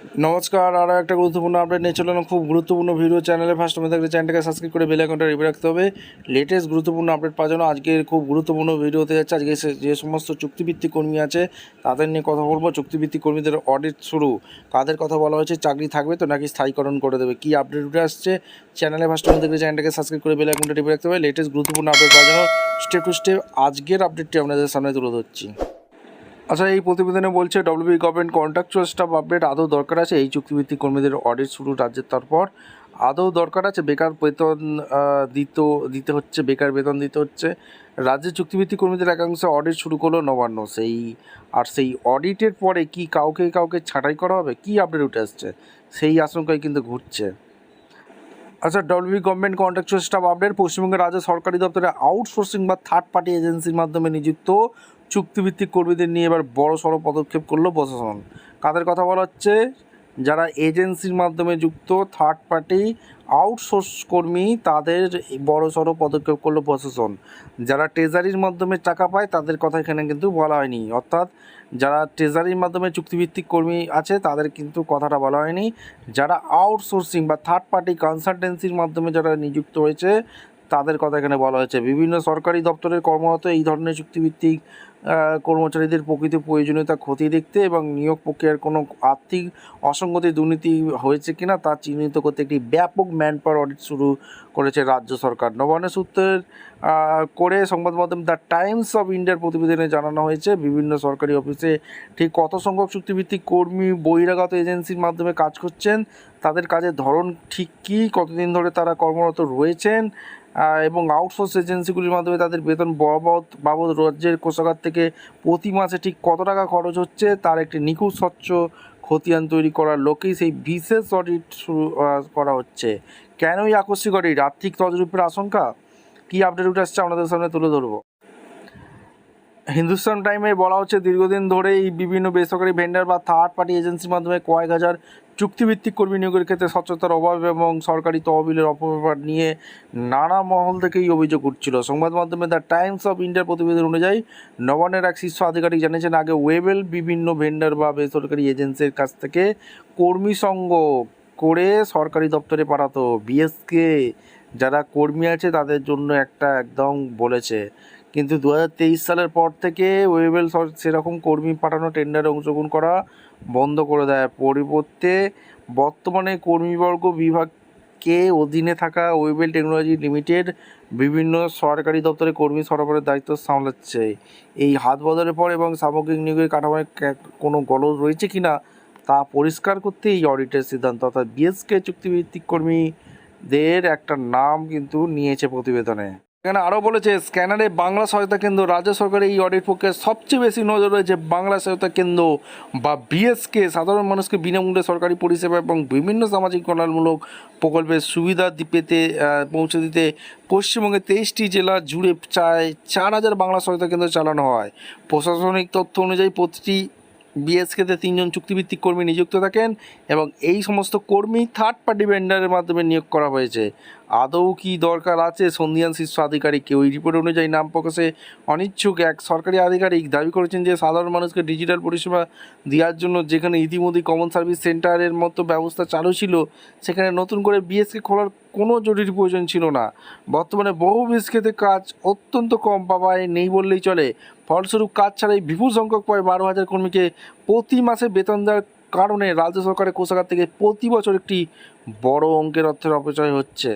নমস্কার, আরও একটা গুরুত্বপূর্ণ আপডেট নিয়ে চললাম। খুব গুরুত্বপূর্ণ ভিডিও চ্যানেলে ফার্স্ট টাইম থাকলে চ্যানেলটাকে সাবস্ক্রাইব করে বেল আইকনটা টিপে রাখতে হবে লেটেস্ট গুরুত্বপূর্ণ আপডেট পাওয়ার জন্য। আজকে খুব গুরুত্বপূর্ণ ভিডিও হতে যাচ্ছে। আজকে যে সমস্ত চুক্তিভিত্তিক কর্মী আছে তাদের নিয়ে কথা বলবো। চুক্তিভিত্তিক কর্মীদের অডিট শুরু, কাদের কথা বলা হয়েছে, চাকরি থাকবে তো নাকি স্থায়ীকরণ করে দেবে, কী আপডেট উঠে আসছে। চ্যানেলে ফার্স্ট টাইম থাকলে চ্যানেলটাকে সাবস্ক্রাইব করে বেল আইকনটা টিপে রাখতে হবে লেটেস্ট গুরুত্বপূর্ণ আপডেট পাওয়ার জন্য। স্টেপ টু স্টেপ আজকের আপডেটটি আপনাদের সামনে তুলে ধরছি। আচ্ছা, এই প্রতিবেদনে বলছে WB government contractual staff update আদৌ দরকার আছে। এই চুক্তিভিত্তিক কর্মীদের অডিট শুরু রাজ্যের তারপর আদৌ দরকার আছে। বেকার বেতন দিতে হচ্ছে, বেকার বেতন দিতে হচ্ছে। রাজ্যের চুক্তিভিত্তিক কর্মীদের একাংশে অডিট শুরু করলো নবান্ন। সেই অডিটের পরে কি কাউকে ছাঁটাই করা হবে, কি আপডেট উঠে আসছে, সেই আশঙ্কায় কিন্তু ঘুরছে। আচ্ছা, WB government contractual staff update. পশ্চিমবঙ্গের রাজ্য সরকারি দপ্তরে আউটসোর্সিং বা থার্ড পার্টি এজেন্সির মাধ্যমে নিযুক্ত চুক্তিভিত্তিক কর্মীদের নিয়ে এবার বড় সড়ো পদক্ষেপ করলো প্রশাসন। কাদের কথা বলা হচ্ছে? যারা এজেন্সির মাধ্যমে যুক্ত থার্ড পার্টি আউটসোর্স কর্মী, তাদের বড় সড়ো পদক্ষেপ করলো প্রশাসন। যারা ট্রেজারির মাধ্যমে টাকা পায় তাদের কথা এখানে কিন্তু বলা হয়নি, অর্থাৎ যারা ট্রেজারির মাধ্যমে চুক্তিভিত্তিক কর্মী আছে তাদের কিন্তু কথাটা বলা হয়নি। যারা আউটসোর্সিং বা থার্ড পার্টি কনসালটেন্সির মাধ্যমে যারা নিযুক্ত হয়েছে তাদের কথা এখানে বলা হয়েছে। বিভিন্ন সরকারি দপ্তরের কর্মরত এই ধরনের চুক্তিভিত্তিক কর্মচারীদের প্রকৃত প্রয়োজনীয়তা খতিয়ে দেখতে এবং নিয়োগ প্রক্রিয়ার কোনো আর্থিক অসঙ্গতি দুর্নীতি হয়েছে কিনা তা চিহ্নিত করতে একটি ব্যাপক ম্যান পাওয়ার অডিট শুরু করেছে রাজ্য সরকার। নবান্ন সূত্রের করে সংবাদ মাধ্যম দ্য টাইমস অফ ইন্ডিয়ার প্রতিবেদনে জানানো হয়েছে, বিভিন্ন সরকারি অফিসে ঠিক কত সংখ্যক চুক্তিভিত্তিক কর্মী বহিরাগত এজেন্সির মাধ্যমে কাজ করছেন, তাদের কাজের ধরন ঠিক কী, কতদিন ধরে তারা কর্মরত রয়েছেন এবং আউটসোর্স এজেন্সিগুলির মাধ্যমে তাদের বেতন বাবদ রাজ্যের কোষাগার থেকে প্রতি মাসে ঠিক কত টাকা খরচ হচ্ছে তার একটি নিখুঁত স্বচ্ছ খতিয়ান তৈরি করার লক্ষ্যেই সেই বিশেষ অডিট শুরু করা হচ্ছে। কেন এই আকস্মিক অডিট? আর্থিক তছরূপের আশঙ্কা? কী আপডেট উঠে আসছে আপনাদের সামনে তুলে ধরবো। হিন্দুস্তান টাইমে বলা হচ্ছে, দীর্ঘদিন ধরেই বিভিন্ন বেসরকারি ভেন্ডার বা থার্ড পার্টি এজেন্সির মাধ্যমে কয়েক হাজার চুক্তিভিত্তিক কর্মী নিয়োগের ক্ষেত্রে স্বচ্ছতার অভাব এবং সরকারি তহবিলের অপব্যবহার নিয়ে নানা মহল থেকেই অভিযোগ উঠছিল। সংবাদ মাধ্যমে দ্য টাইমস অফ ইন্ডিয়ার প্রতিবেদন অনুযায়ী নবান্নের এক শীর্ষ আধিকারিক জানিয়েছেন, আগে ওয়েবেল বিভিন্ন ভেন্ডার বা বেসরকারি এজেন্সির কাছ থেকে কর্মী সংগ্রহ করে সরকারি দপ্তরে পাঠাতো। বিএসকে যারা কর্মী আছে তাদের জন্য একটা একদম বলেছে, কিন্তু 2023 সালের পর থেকে ওয়েবেল সেরকম কর্মী পাঠানো, টেন্ডারে অংশগ্রহণ করা বন্ধ করে দেয়। পরিবর্তে বর্তমানে কর্মীবর্গ বিভাগকে অধীনে থাকা ওয়েবেল টেকনোলজি লিমিটেড বিভিন্ন সরকারি দপ্তরে কর্মী সরবরাহের দায়িত্ব সামলাচ্ছে। এই হাত বদলের পর এবং সামগ্রিক নিয়োগের কাঠামোয় কোনো গলদ রয়েছে কিনা তা পরিষ্কার করতে এই অডিটের সিদ্ধান্ত, অর্থাৎ বিএসকে চুক্তিভিত্তিক কর্মীদের একটা নাম কিন্তু নিয়েছে প্রতিবেদনে। এখানে আরও বলেছে, স্ক্যানারে বাংলা সহায়তা কেন্দ্র। রাজ্য সরকারের এই অডিট প্রক্রিয়ায় সবচেয়ে বেশি নজর রয়েছে বাংলা সহায়তা কেন্দ্র বা বিএসকে। সাধারণ মানুষকে বিনামূল্যে সরকারি পরিষেবা এবং বিভিন্ন সামাজিক কল্যাণমূলক প্রকল্পের সুবিধা পৌঁছে দিতে পশ্চিমবঙ্গের 23টি জেলা জুড়ে প্রায় 4,000 বাংলা সহায়তা কেন্দ্র চালানো হয়। প্রশাসনিক তথ্য অনুযায়ী প্রতিটি বিএসকেতে 3 জন চুক্তিভিত্তিক কর্মী নিযুক্ত থাকেন এবং এই সমস্ত কর্মী থার্ড পার্টি ভেন্ডারের মাধ্যমে নিয়োগ করা হয়েছে। আদৌ কি দরকার আছে? সন্ধিয়ান শীর্ষ আধিকারিককে। ওই রিপোর্ট অনুযায়ী নাম প্রকাশে অনিচ্ছুক এক সরকারি আধিকারিক দাবি করেছেন যে সাধারণ মানুষকে ডিজিটাল পরিষেবা দেওয়ার জন্য যেখানে ইতিমধ্যেই কমন সার্ভিস সেন্টারের মতো ব্যবস্থা চালু ছিল, সেখানে নতুন করে বিএসকে খোলার কোনো জরুরি প্রয়োজন ছিল না। বর্তমানে বহু বিএসকেতে কাজ অত্যন্ত কম পাওয়ায় নেই বললেই চলে। ফলস্বরূপ কাজ ছাড়াই বিপুল সংখ্যক প্রায় 12,000 কর্মীকে প্রতি মাসে বেতন দেওয়ার কারণে রাজ্য সরকারের কোষাগার থেকে প্রতি বছর একটি বড় অঙ্কের অর্থের অপচয় হচ্ছে।